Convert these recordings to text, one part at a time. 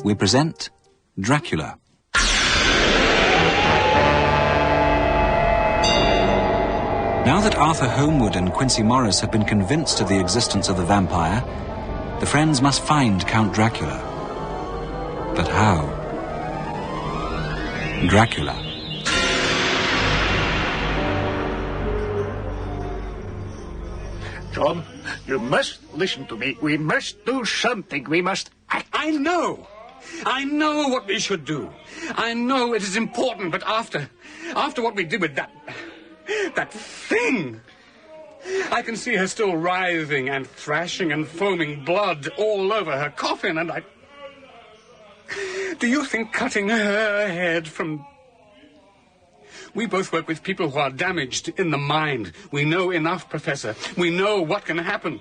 we present Dracula. Now that Arthur Holmwood and Quincy Morris have been convinced of the existence of the vampire, the friends must find Count Dracula. But how? Dracula. John, you must listen to me. We must do something. We must act. I know what we should do. I know it is important, but after what we did with that thing, I can see her still writhing and thrashing and foaming blood all over her coffin, and do you think cutting her head from... We both work with people who are damaged in the mind. We know enough, Professor. We know what can happen.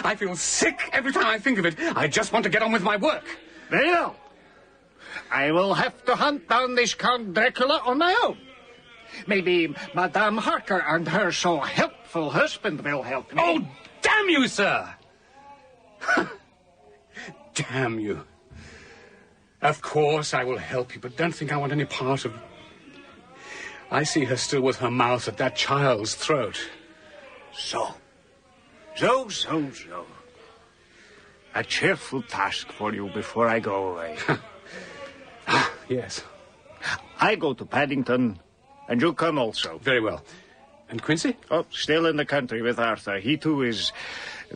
I feel sick every time I think of it. I just want to get on with my work. Well, I will have to hunt down this Count Dracula on my own. Maybe Madame Harker and her so helpful husband will help me. Oh, damn you, sir! Damn you. Of course I will help you, but don't think I want any part of... I see her still with her mouth at that child's throat. So. A cheerful task for you before I go away. Yes. I go to Paddington, and you come also. Very well. And Quincy? Oh, still in the country with Arthur. He, too, is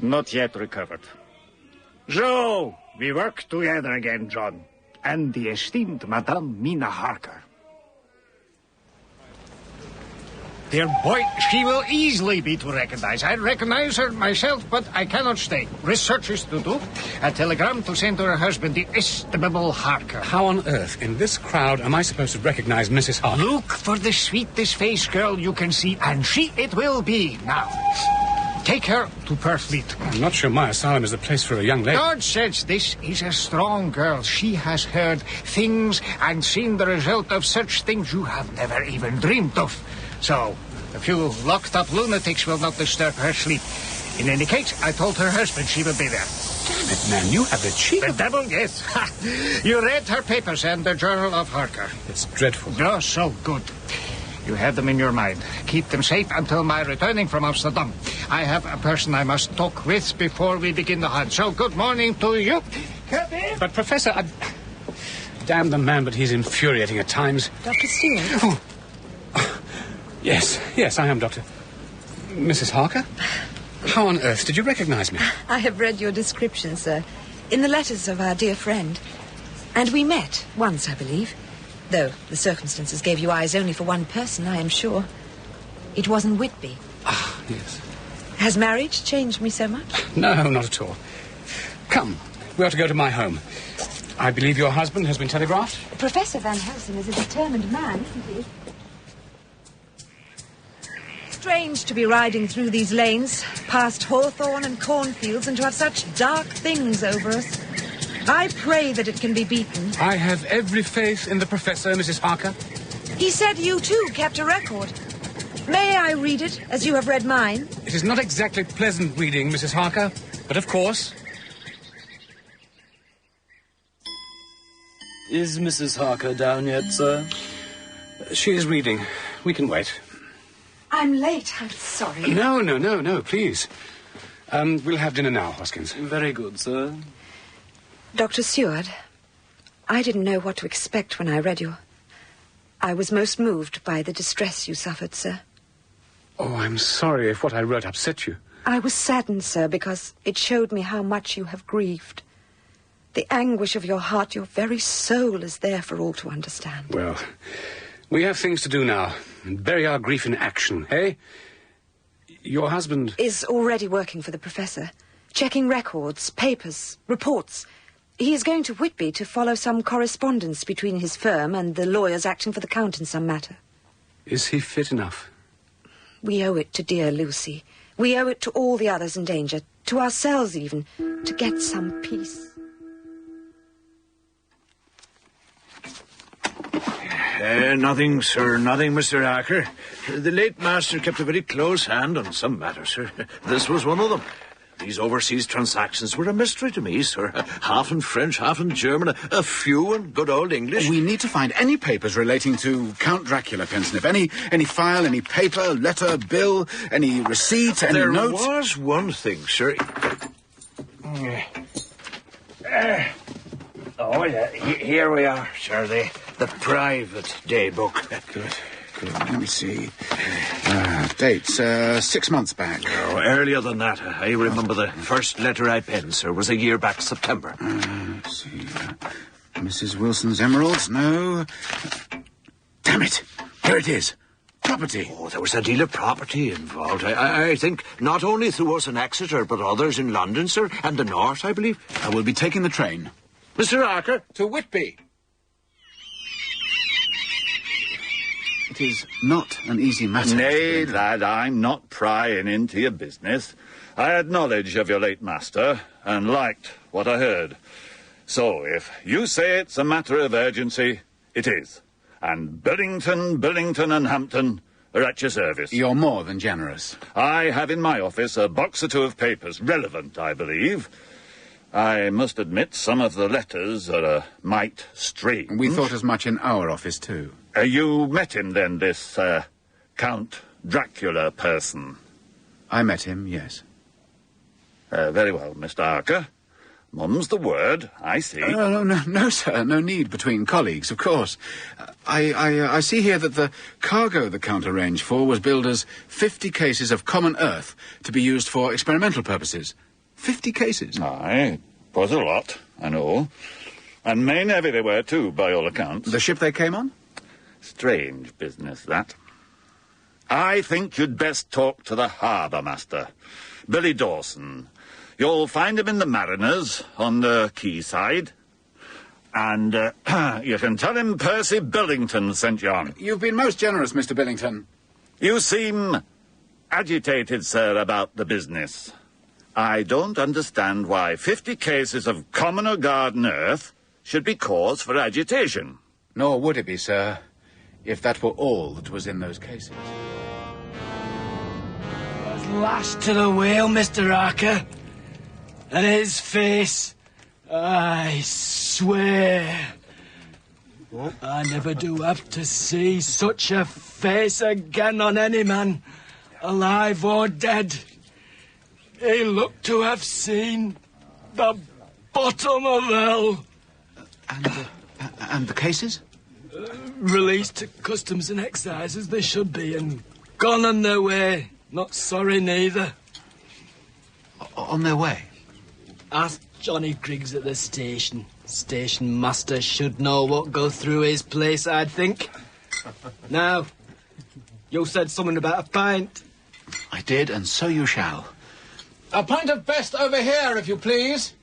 not yet recovered. So, we work together again, John. And the esteemed Madame Mina Harker. Dear boy, she will easily be to recognize. I recognize her myself, but I cannot stay. Researches to do. A telegram to send to her husband, the estimable Harker. How on earth, in this crowd, am I supposed to recognize Mrs. Harker? Look for the sweetest face girl you can see, and she it will be. Now, take her to Purfleet. I'm not sure my asylum is the place for a young lady. Nonsense. This is a strong girl. She has heard things and seen the result of such things you have never even dreamed of. So, a few locked-up lunatics will not disturb her sleep. In any case, I told her husband she will be there. Damn it, man, you have the cheek. The devil, yes. You read her papers and the Journal of Harker. It's dreadful. Oh, so good. You have them in your mind. Keep them safe until my returning from Amsterdam. I have a person I must talk with before we begin the hunt. So, good morning to you. But, Professor, damn the man, but he's infuriating at times. Dr. Stewart? Oh. Yes, I am, Doctor. Mrs. Harker? How on earth did you recognize me? I have read your description, sir, in the letters of our dear friend. And we met once, I believe. Though the circumstances gave you eyes only for one person, I am sure. It was in Whitby. Ah, yes. Has marriage changed me so much? No, not at all. Come, we ought to go to my home. I believe your husband has been telegraphed? Professor Van Helsing is a determined man, isn't he? Strange to be riding through these lanes, past hawthorn and cornfields, and to have such dark things over us. I pray that it can be beaten. I have every faith in the Professor, Mrs. Harker. He said you, too, kept a record. May I read it, as you have read mine? It is not exactly pleasant reading, Mrs. Harker, but of course. Is Mrs. Harker down yet, sir? She is reading. We can wait. I'm late. I'm sorry. No, please. We'll have dinner now, Hoskins. Very good, sir. Dr. Stewart, I didn't know what to expect when I read you. I was most moved by the distress you suffered, sir. Oh, I'm sorry if what I wrote upset you. I was saddened, sir, because it showed me how much you have grieved. The anguish of your heart, your very soul is there for all to understand. Well, we have things to do now. And bury our grief in action, eh? Your husband... is already working for the Professor. Checking records, papers, reports. He is going to Whitby to follow some correspondence between his firm and the lawyers acting for the Count in some matter. Is he fit enough? We owe it to dear Lucy. We owe it to all the others in danger, to ourselves even, to get some peace. Nothing, sir, nothing, Mr. Harker. The late master kept a very close hand on some matters, sir. This was one of them. These overseas transactions were a mystery to me, sir. Half in French, half in German, a few in good old English. We need to find any papers relating to Count Dracula, Pensniff. Any file, any paper, letter, bill, any receipt, any note. There was one thing, sir. Here we are, sir. The private daybook. Good. Let me see. Dates, 6 months back. Oh, earlier than that. I remember the first letter I penned, sir, was a year back September. Let's see. Mrs. Wilson's emeralds? No. Damn it! Here it is. Property. Oh, there was a deal of property involved. I think not only through us in Exeter, but others in London, sir, and the north, I believe. I will be taking the train. Mr. Harker? To Whitby. It is not an easy matter. Nay, lad, I'm not prying into your business. I had knowledge of your late master, and liked what I heard. So, if you say it's a matter of urgency, it is. And Billington and Hampton are at your service. You're more than generous. I have in my office a box or two of papers, relevant, I believe. I must admit some of the letters are a mite strange. We thought as much in our office, too. You met him, then, this, Count Dracula person? I met him, yes. Very well, Mr. Harker. Mum's the word, I see. No, sir, no need between colleagues, of course. I see here that the cargo the Count arranged for was billed as 50 cases of common earth to be used for experimental purposes. 50 cases? Aye, it was a lot, I know. And main heavy they were, too, by all accounts. The ship they came on? Strange business, that. I think you'd best talk to the harbour master, Billy Dawson. You'll find him in the Mariners, on the quayside. And you can tell him Percy Billington sent you on. You've been most generous, Mr. Billington. You seem agitated, sir, about the business. I don't understand why 50 cases of common or garden earth should be cause for agitation. Nor would it be, sir, if that were all that was in those cases. I was lashed to the wheel, Mr. Harker. And his face, I swear, I never do have to see such a face again on any man, alive or dead. He looked to have seen the bottom of hell. And the cases? Released to customs and excise as they should be, and gone on their way. Not sorry neither. On their way? Ask Johnny Griggs at the station. Station master should know what go through his place, I'd think. Now, you said something about a pint. I did, and so you shall. A pint of best over here, if you please.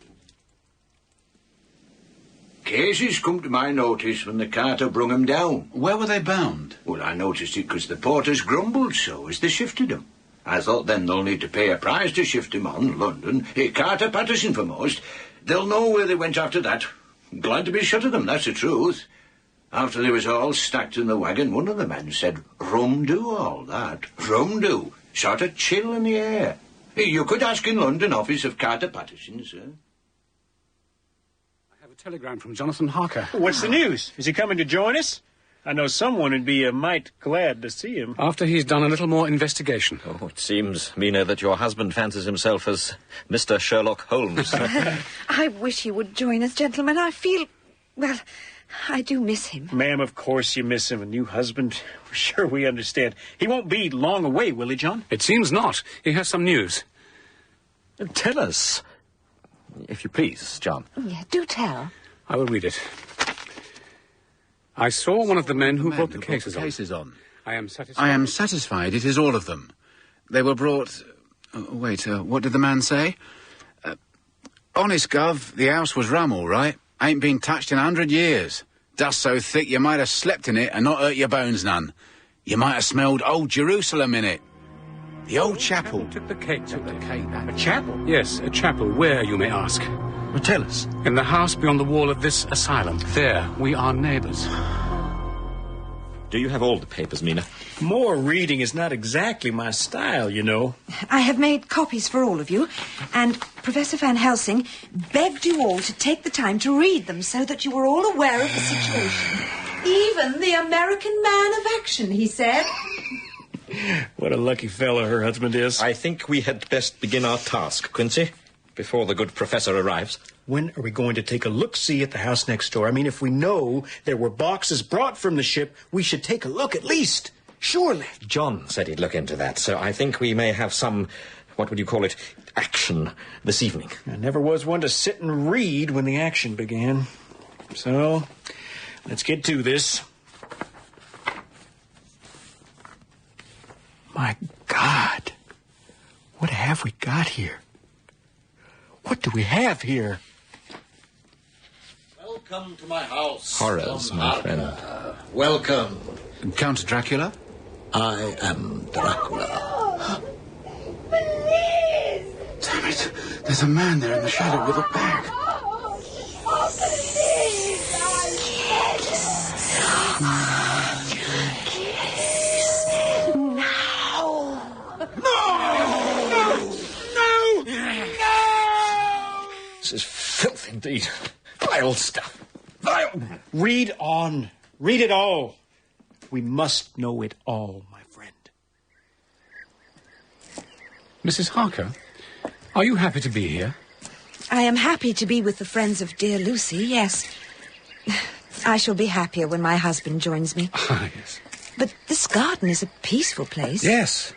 Cases come to my notice when the carter brung 'em down. Where were they bound? Well, I noticed it because the porters grumbled so as they shifted 'em. I thought then they'll need to pay a price to shift 'em on, London. Carter Patterson for most. They'll know where they went after that. Glad to be shut of them, that's the truth. After they was all stacked in the wagon, one of the men said, "Rum do all that. Rum do." Sort of chill in the air. You could ask in London office of Carter Patterson, sir. I have a telegram from Jonathan Harker. What's the news? Is he coming to join us? I know someone would be a mite glad to see him. After he's done a little more investigation. Oh, it seems, Mina, that your husband fancies himself as Mr. Sherlock Holmes. I wish he would join us, gentlemen. I feel... well, I do miss him. Ma'am, of course you miss him. A new husband. Sure, we understand. He won't be long away, will he, John? It seems not. He has some news. Tell us, if you please, John. Yeah, do tell. I will read it. I saw one of the men who brought the cases on. I am satisfied. I am satisfied it is all of them. They were brought... what did the man say? Honest, Gov, the house was rum, all right. Ain't been touched in 100 years. Dust so thick you might have slept in it and not hurt your bones none. You might have smelled old Jerusalem in it. The old chapel. Took the cake. A chapel? Yes, a chapel. Where, you may ask? Well, tell us. In the house beyond the wall of this asylum. There, we are neighbours. Do you have all the papers, Mina? More reading is not exactly my style, you know. I have made copies for all of you, and Professor Van Helsing begged you all to take the time to read them so that you were all aware of the situation. Even the American man of action, he said. What a lucky fellow her husband is. I think we had best begin our task, Quincy, before the good professor arrives. When are we going to take a look-see at the house next door? I mean, if we know there were boxes brought from the ship, we should take a look at least. Surely. John said he'd look into that, so I think we may have some, what would you call it, action this evening. I never was one to sit and read when the action began. So, let's get to this. My God. What have we got here? What do we have here? Welcome to my house. Horrors, my friend. Welcome. Count Dracula? I am Dracula. Damn it. There's a man there in the shadow with a bag. This is filth indeed. Vile stuff. Vile. Read on. Read it all. We must know it all, my friend. Mrs. Harker, are you happy to be here? I am happy to be with the friends of dear Lucy, yes. I shall be happier when my husband joins me. Ah, yes. But this garden is a peaceful place. Yes.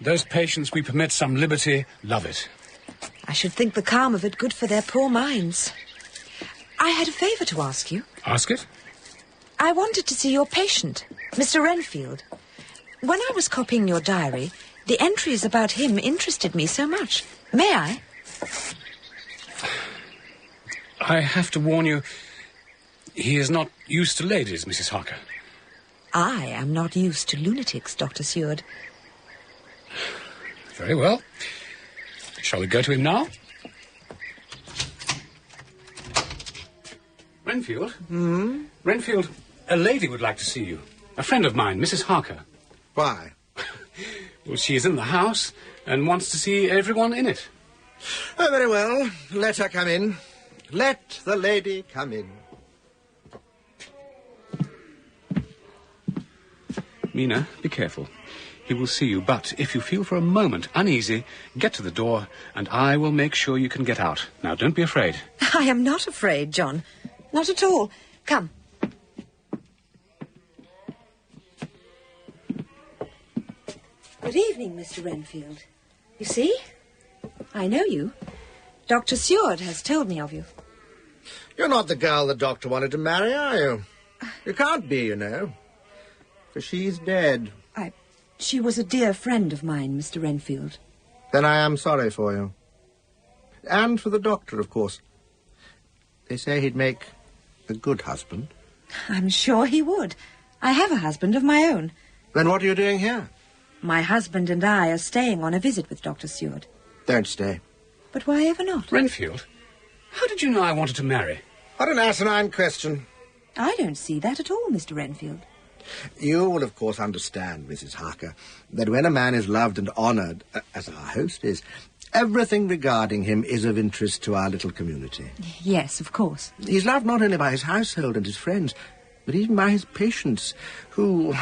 Those patients we permit some liberty love it. I should think the calm of it good for their poor minds. I had a favour to ask you. Ask it. I wanted to see your patient, Mr. Renfield. When I was copying your diary, the entries about him interested me so much. May I? I have to warn you, he is not used to ladies, Mrs. Harker. I am not used to lunatics, Dr. Seward. Very well. Shall we go to him now? Renfield? Renfield, a lady would like to see you. A friend of mine, Mrs. Harker. Why? Well, she is in the house and wants to see everyone in it. Oh, very well. Let her come in. Let the lady come in. Mina, be careful. He will see you, but if you feel for a moment uneasy, get to the door, and I will make sure you can get out. Now, don't be afraid. I am not afraid, John. Not at all. Come. Good evening, Mr. Renfield. You see? I know you. Dr. Seward has told me of you. You're not the girl the doctor wanted to marry, are you? You can't be, you know. For she's dead. She was a dear friend of mine, Mr. Renfield. Then I am sorry for you. And for the doctor, of course. They say he'd make a good husband. I'm sure he would. I have a husband of my own. Then what are you doing here? My husband and I are staying on a visit with Dr. Seward. Don't stay. But why ever not? Renfield, how did you know I wanted to marry? What an asinine question. I don't see that at all, Mr. Renfield. You will, of course, understand, Mrs. Harker, that when a man is loved and honoured, as our host is, everything regarding him is of interest to our little community. Yes, of course. He's loved not only by his household and his friends, but even by his patients, who,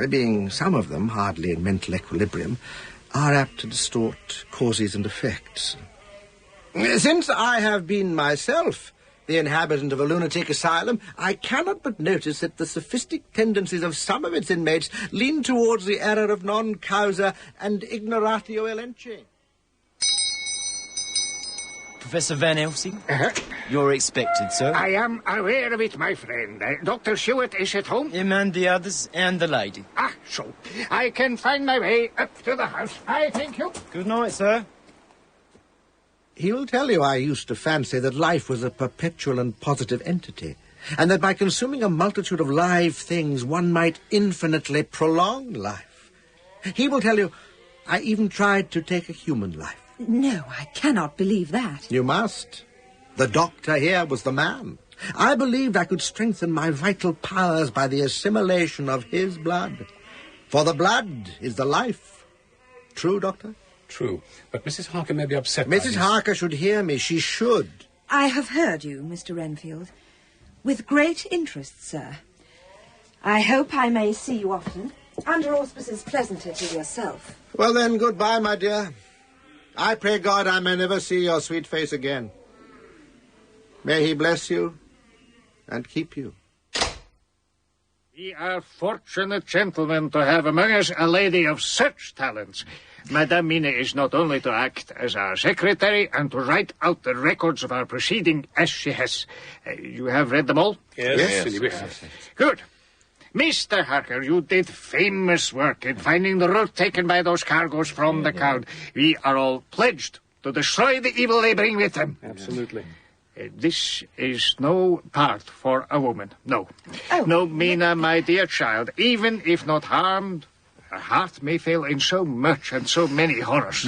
being some of them hardly in mental equilibrium, are apt to distort causes and effects. Since I have been myself the inhabitant of a lunatic asylum, I cannot but notice that the sophistic tendencies of some of its inmates lean towards the error of non causa and ignoratio elenchi. Professor Van Helsing, you're expected, sir. I am aware of it, my friend. Dr. Seward is at home? Him and the others, and the lady. Ah, so I can find my way up to the house. I thank you. Good night, sir. He will tell you I used to fancy that life was a perpetual and positive entity, and that by consuming a multitude of live things one might infinitely prolong life. He will tell you I even tried to take a human life. No, I cannot believe that. You must. The doctor here was the man. I believed I could strengthen my vital powers by the assimilation of his blood. For the blood is the life. True, Doctor? True. But Mrs. Harker may be upset. Mrs. Harker should hear me. She should. I have heard you, Mr. Renfield. With great interest, sir. I hope I may see you often, under auspices pleasanter to yourself. Well then, goodbye, my dear. I pray God I may never see your sweet face again. May he bless you and keep you. We are fortunate gentlemen to have among us a lady of such talents. Madame Mina is not only to act as our secretary and to write out the records of our proceeding as she has. You have read them all? Yes. Good. Mr. Harker, you did famous work in finding the route taken by those cargoes from the Count. We are all pledged to destroy the evil they bring with them. Absolutely. This is no part for a woman. No. Oh. No, Mina, my dear child, even if not harmed, her heart may fail in so much and so many horrors.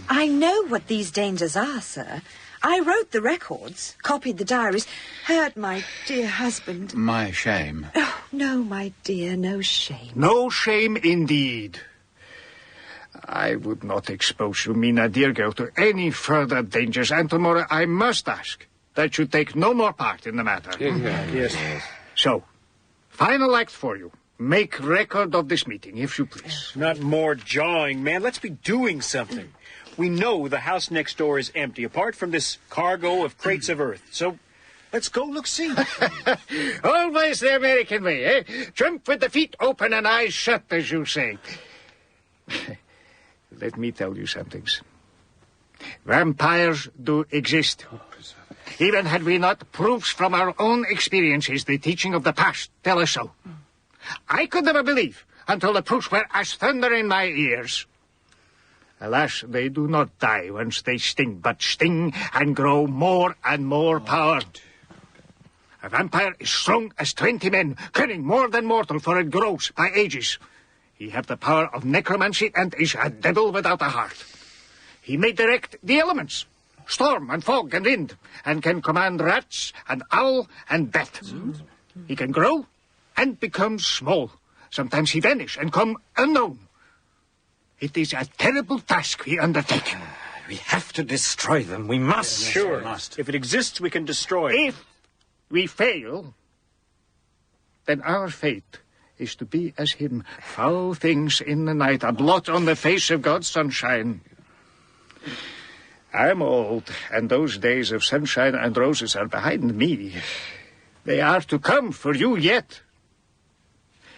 I know what these dangers are, sir. I wrote the records, copied the diaries, heard my dear husband. My shame. Oh, no, my dear, no shame. No shame indeed. I would not expose you, Mina, dear girl, to any further dangers, and tomorrow I must ask that you take no more part in the matter. Yes. So, final act for you. Make record of this meeting, if you please. Not more jawing, man. Let's be doing something. We know the house next door is empty, apart from this cargo of crates of earth. So, let's go look-see. Always the American way, eh? Jump with the feet open and eyes shut, as you say. Let me tell you some things. Vampires do exist. Even had we not proofs from our own experiences, the teaching of the past tell us so. I could never believe until the proofs were as thunder in my ears. Alas, they do not die once they sting, but sting and grow more and more power. A vampire is strong as 20 men, cunning more than mortal, for it grows by ages. He have the power of necromancy and is a devil without a heart. He may direct the elements, storm and fog and wind, and can command rats and owl and bat. He can grow and become small. Sometimes he vanish and come unknown. It is a terrible task we undertake. We have to destroy them. We must. Sure. We must. If it exists, we can destroy it. If we fail, then our fate is to be as him, foul things in the night, a blot on the face of God's sunshine. I'm old, and those days of sunshine and roses are behind me. They are to come for you yet.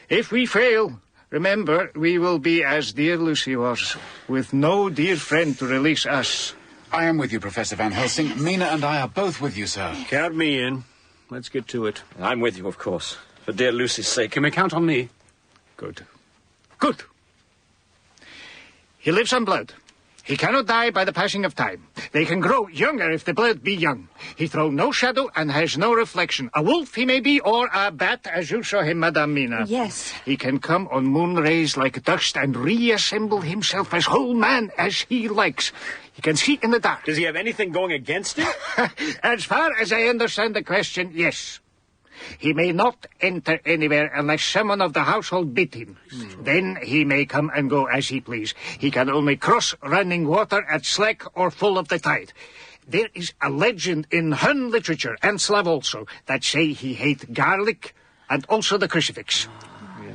If we fail, remember, we will be as dear Lucy was, with no dear friend to release us. I am with you, Professor Van Helsing. Mina and I are both with you, sir. Count me in. Let's get to it. I'm with you, of course. For dear Lucy's sake. Can we count on me? Good. Good. He lives on blood. He cannot die by the passing of time. They can grow younger if the blood be young. He throws no shadow and has no reflection. A wolf he may be, or a bat, as you saw him, Madame Mina. Yes. He can come on moon rays like dust and reassemble himself as whole man as he likes. He can see in the dark. Does he have anything going against him? As far as I understand the question, yes. He may not enter anywhere unless someone of the household bid him. Then he may come and go as he please. He can only cross running water at slack or full of the tide. There is a legend in Hun literature, and Slav also, that say he hate garlic and also the crucifix.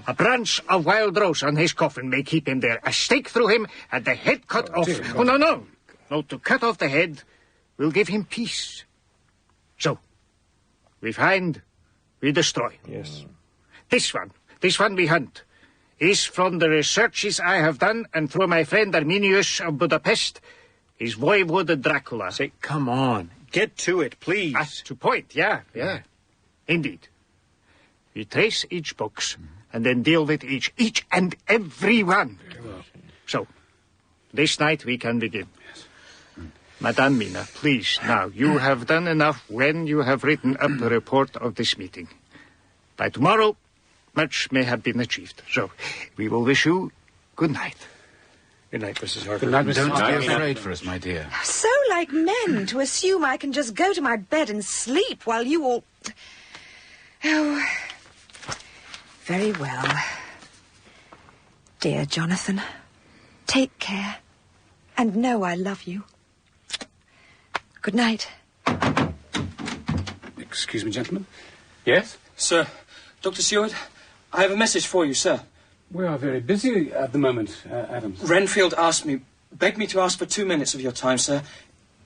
A branch of wild rose on his coffin may keep him there. A stake through him and the head cut off. Oh, no. No, to cut off the head will give him peace. So, we find... we destroy. Yes. This one we hunt, is from the researches I have done and through my friend Arminius of Budapest, is voivode Dracula. Say, come on. Get to it, please. To point, yeah. Indeed. We trace each box and then deal with each and every one. So, this night we can begin. Madame Mina, please, now, you have done enough when you have written up the report of this meeting. By tomorrow, much may have been achieved. So, we will wish you good night. Good night, Mrs. Harker. Good night, Mrs. Harker. Don't be afraid for us, my dear. So like men to assume I can just go to my bed and sleep while you all... Oh, very well. Dear Jonathan, take care and know I love you. Good night. Excuse me, gentlemen. Yes? Sir, Dr. Seward, I have a message for you, sir. We are very busy at the moment, Adams. Renfield begged me to ask for 2 minutes of your time, sir.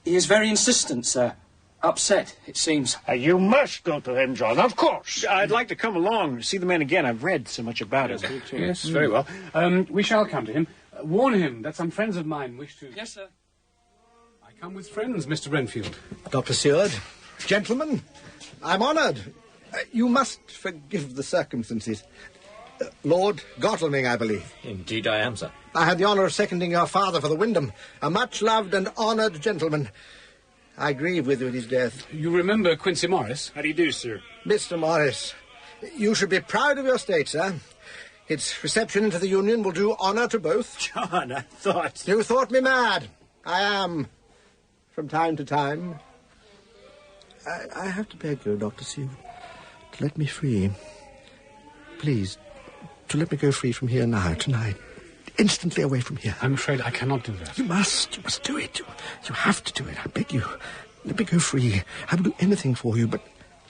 He is very insistent, sir. Upset, it seems. You must go to him, John, of course. I'd like to come along, see the man again. I've read so much about it. Yes, very well. We shall come to him. Warn him that some friends of mine wish to... Yes, sir. I come with friends, Mr. Renfield. Dr. Seward, gentlemen, I'm honoured. You must forgive the circumstances. Lord Godalming, I believe. Indeed I am, sir. I had the honour of seconding your father for the Wyndham, a much-loved and honoured gentleman. I grieve with you at his death. You remember Quincy Morris? How do you do, sir? Mr. Morris, you should be proud of your state, sir. Its reception into the Union will do honour to both. John, I thought... You thought me mad. I am, from time to time. I have to beg you, Dr. Seward, to let me free. Please, to let me go free from here now, tonight. Instantly away from here. I'm afraid I cannot do that. You must do it. You have to do it, I beg you. Let me go free. I will do anything for you, but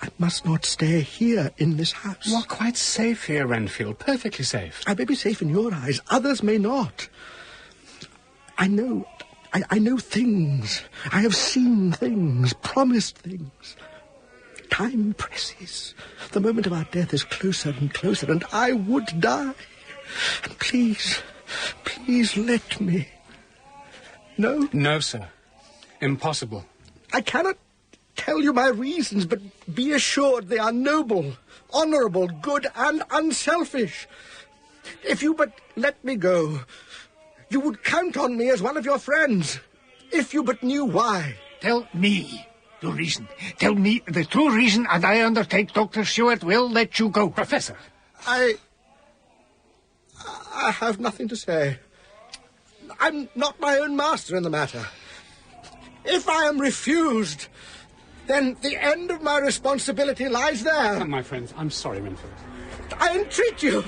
I must not stay here in this house. You are quite safe here, Renfield. Perfectly safe. I may be safe in your eyes. Others may not. I know things. I have seen things, promised things. Time presses. The moment of our death is closer and closer, and I would die. And please let me. No? No, sir. Impossible. I cannot tell you my reasons, but be assured they are noble, honourable, good, and unselfish. If you but let me go, you would count on me as one of your friends. If you but knew why. Tell me the reason. Tell me the true reason, and I undertake Dr. Seward will let you go. Professor. I have nothing to say. I'm not my own master in the matter. If I am refused, then the end of my responsibility lies there. Come, my friends, I'm sorry, Renfield. I entreat you.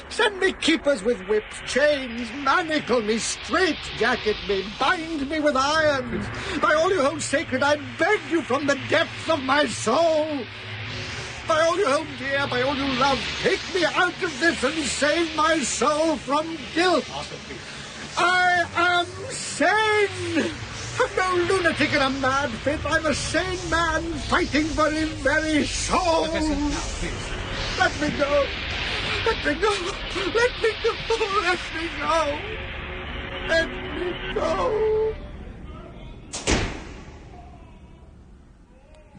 Send me keepers with whips, chains, manacle me, straight-jacket me, bind me with irons. By all you hold sacred, I beg you from the depths of my soul. By all you hold dear, by all you love, take me out of this and save my soul from guilt. I am sane. I'm no lunatic in a mad fit. I'm a sane man fighting for his very soul. Professor, now, please. Let me go. Let me go. Let me go. Let me go. Let me go.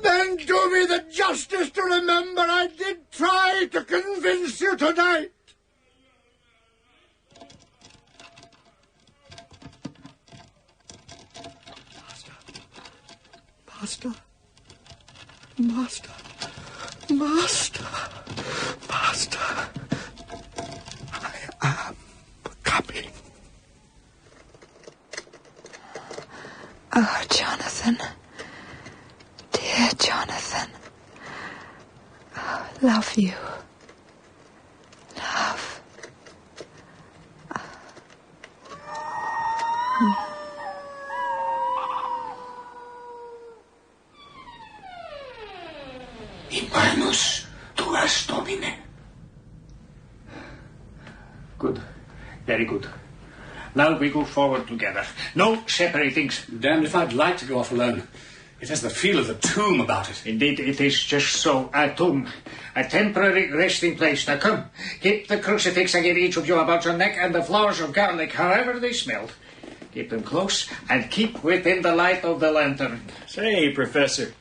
Then do me the justice to remember I did try to convince you tonight. Master. Master. Master. Master. I am coming. Oh, Jonathan. Dear Jonathan. Oh, love you. Love. Impaemus tuas domine. Good. Very good. Now we go forward together. No separatings. Damned if I'd like to go off alone. It has the feel of the tomb about it. Indeed, it is just so. A tomb. A temporary resting place. Now come, keep the crucifix I gave each of you about your neck and the flowers of garlic, however they smelled. Keep them close and keep within the light of the lantern. Say, Professor,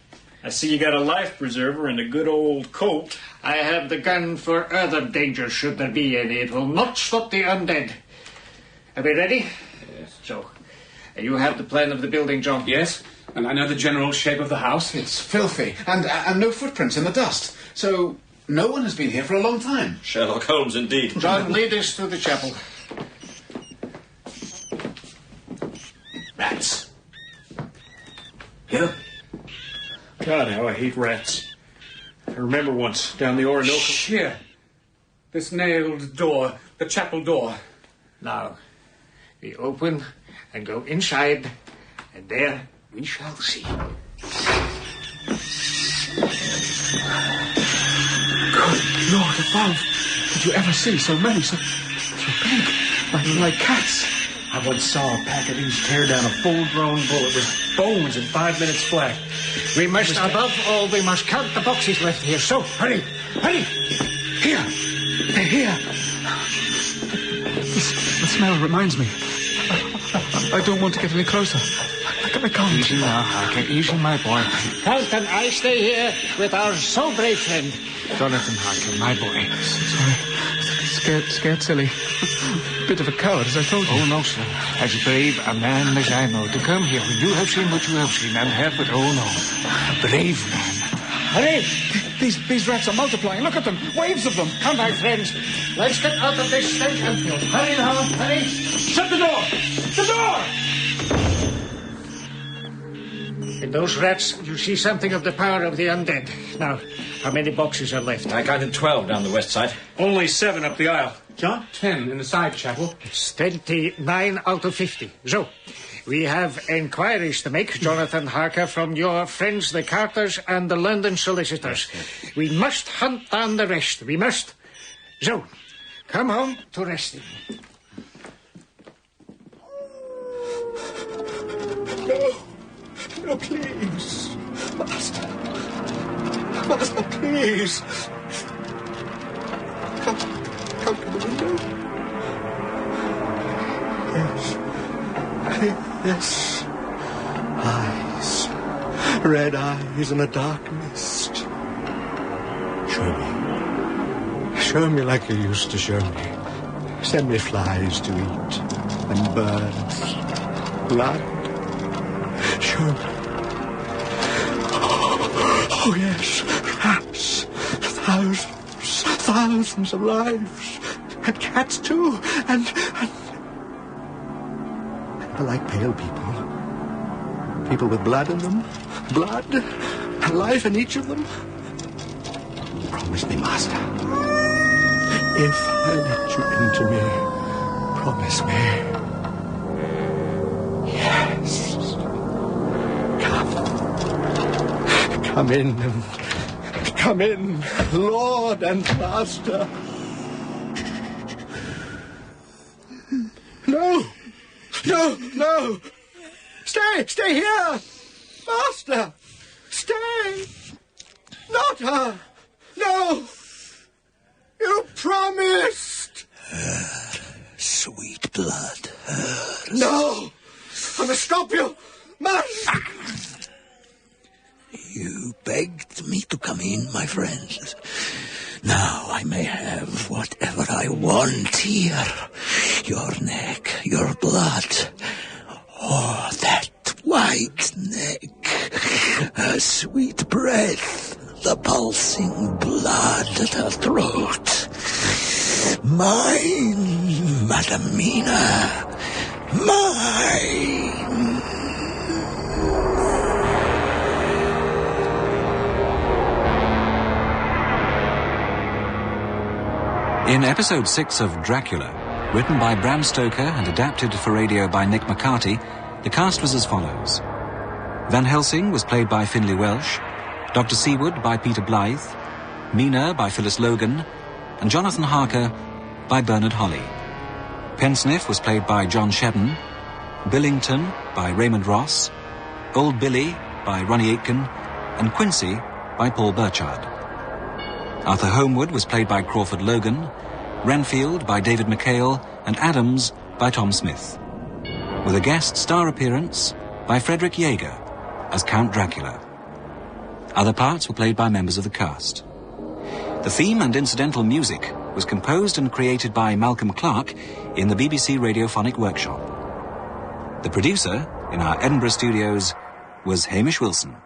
I see you got a life preserver and a good old coat. I have the gun for other dangers, should there be any. It will not stop the undead. Are we ready? Yes. So, you have the plan of the building, John? Yes, and I know the general shape of the house. It's filthy, and no footprints in the dust. So, no one has been here for a long time. Sherlock Holmes, indeed. John, lead us to the chapel. Rats. Yeah? God, how I hate rats. I remember once, down the Orinoco... Here. This nailed door. The chapel door. Now, we open and go inside, and there we shall see. Good Lord above! Did you ever see so many, so big, like cats? I once saw a pack of these tear down a full-grown bull. It was bones in 5 minutes flat. We must, above all, we must count the boxes left here. So, hurry, hurry! Here! They're here! The smell reminds me. I don't want to get any closer. I can't. Easy now, Harker. Easy, my boy. Count and I stay here with our so brave friend, Jonathan Harker, my boy. Sorry. Scared silly. Bit of a coward, as I told you. Oh, no, sir. As brave a man as I know to come here when you have seen what you have seen and have, but oh, no. Brave man. Hurry! These rats are multiplying. Look at them. Waves of them. Come, my friends. Let's get out of this stench and field. Hurry now, hurry! Shut the door! The door! In those rats, you see something of the power of the undead. Now, how many boxes are left? I counted 12 down the west side. Only 7 up the aisle. John? 10 in the side chapel. It's 29 out of 50. So, we have inquiries to make, Jonathan Harker, from your friends the Carters and the London solicitors. Yes. We must hunt down the rest. We must. So, come home to resting. No, please. Master. Master, please. Come to the window. Yes. Eyes. Red eyes in a dark mist. Show me. Show me like you used to show me. Send me flies to eat. And birds. Blood. Show me. Oh, yes. Rats. Thousands of lives. And cats, too. And I like pale people. People with blood in them. Blood and life in each of them. Promise me, Master. If I let you into me, promise me. Yes. Come in and come in, Lord and Master. No. Stay here. Master, stay. Not her. No. You promised. Sweet blood. No. I must stop you. Must. You begged me to come in, my friends. Now I may have whatever I want here. Your neck, your blood. Oh, that white neck. Her sweet breath. The pulsing blood at her throat. Mine, Madam Mina. Mine. In episode 6 of Dracula, written by Bram Stoker and adapted for radio by Nick McCarty, the cast was as follows. Van Helsing was played by Finlay Welsh, Dr. Seawood by Peter Blythe, Mina by Phyllis Logan, and Jonathan Harker by Bernard Holly. Pensniff was played by John Shedden, Billington by Raymond Ross, Old Billy by Ronnie Aitken, and Quincy by Paul Burchard. Arthur Homewood was played by Crawford Logan, Renfield by David McHale, and Adams by Tom Smith, with a guest star appearance by Frederick Jaeger as Count Dracula. Other parts were played by members of the cast. The theme and incidental music was composed and created by Malcolm Clark in the BBC Radiophonic Workshop. The producer in our Edinburgh studios was Hamish Wilson.